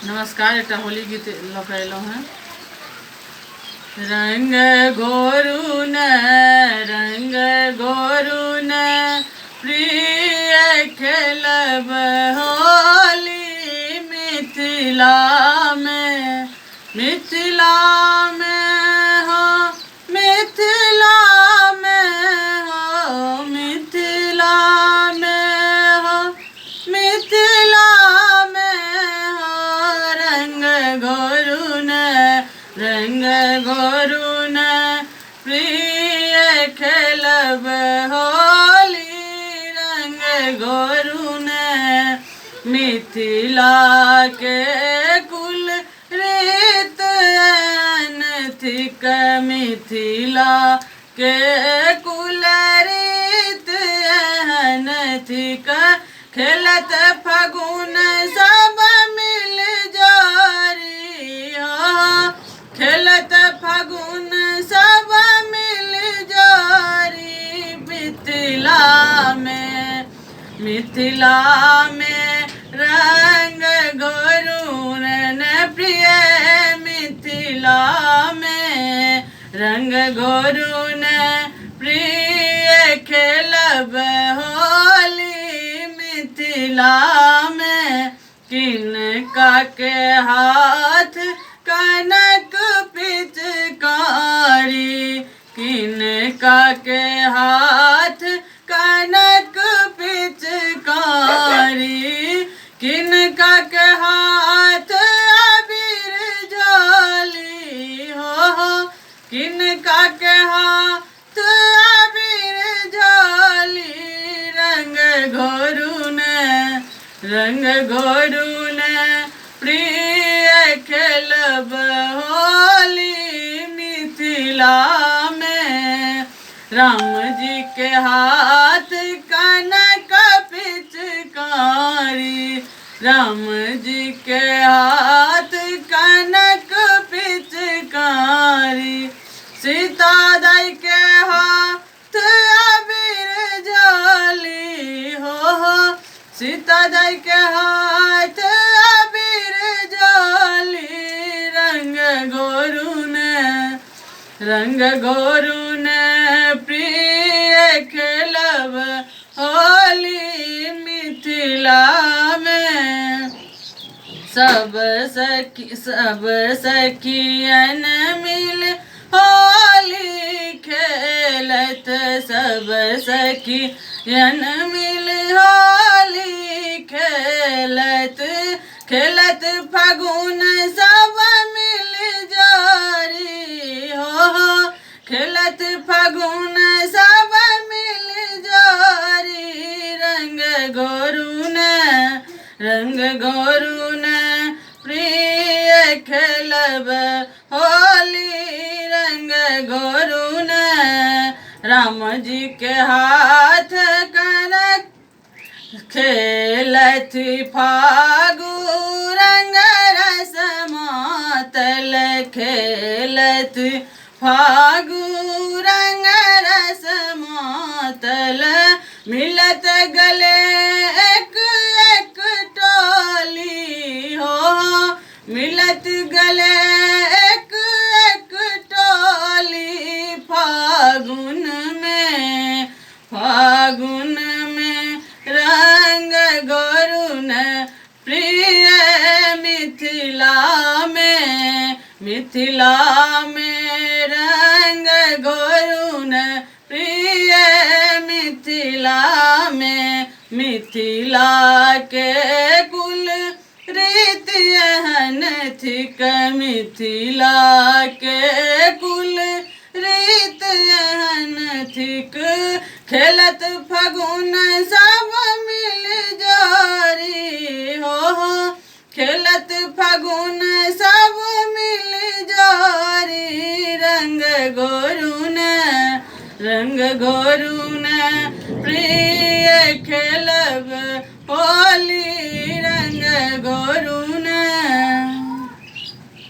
नमस्कार। एक होली गीत लऽ अयलहुँ हैं। रंग घोरू न रंग घोरू न प्रिय खेलब होली मिथिला में हो मिथिला में हो मिथिला में हो मिथिला में हो रंग घोरू न प्रिय खेलब होली रंग घोरू न मिथिला के कुल रीत अनथिक मिथिला के कुल रीत अनथिक खेलत फगुन सब मिल जारी हो खेलत फगुन सब मिल जारी मिथिला में रंग घोरू न प्रिय मिथिला में रंग घोरू न प्रिय खेलब होली मिथिला में किनका के हाथ कनक पिचकारी किनका के हाथ कनक पिचकारी किनका के हाथ अबीर झोली हो किनका के हाथ अबीर झोली रंग घोरू न प्रिय खेलब होली मिथिला में राम जी के हाथ कनक पिचकारी राम जी के हाथ कनक पिचकारी सीता दाई के हाथ अबीर झोली हो सीता दाई के हाथ अबीर झोली रंग घोरू न प्रिय खेलब होली मिथिला में सब सखियन मिल होली खेलत सब सखियन मिल होली खेलत फगुन सब मिल जारी हो खेलत फगुन सब मिल जारी रंग घोरू न प्रिय खेलब होली रंग घोरू न राम जी के हाथ कनक खेलत फागु रंग रस मातल खेलत फागु रंग रस मातल मिलत गले एक एक टोली हो मिलत गले एक एक टोली फागुन में रंग घोरू न प्रिय मिथिला में रंग घोरू न प्रिय मिथिला में मिथिला के कुल रीत अनथिक मिथिला के कुल रीत अनथिक खेलत फगुन सब मिल जारी हो खेलत फगुन सब मिल जारी रंग घोरू न प्रिय खेलब होली रंग घोरू न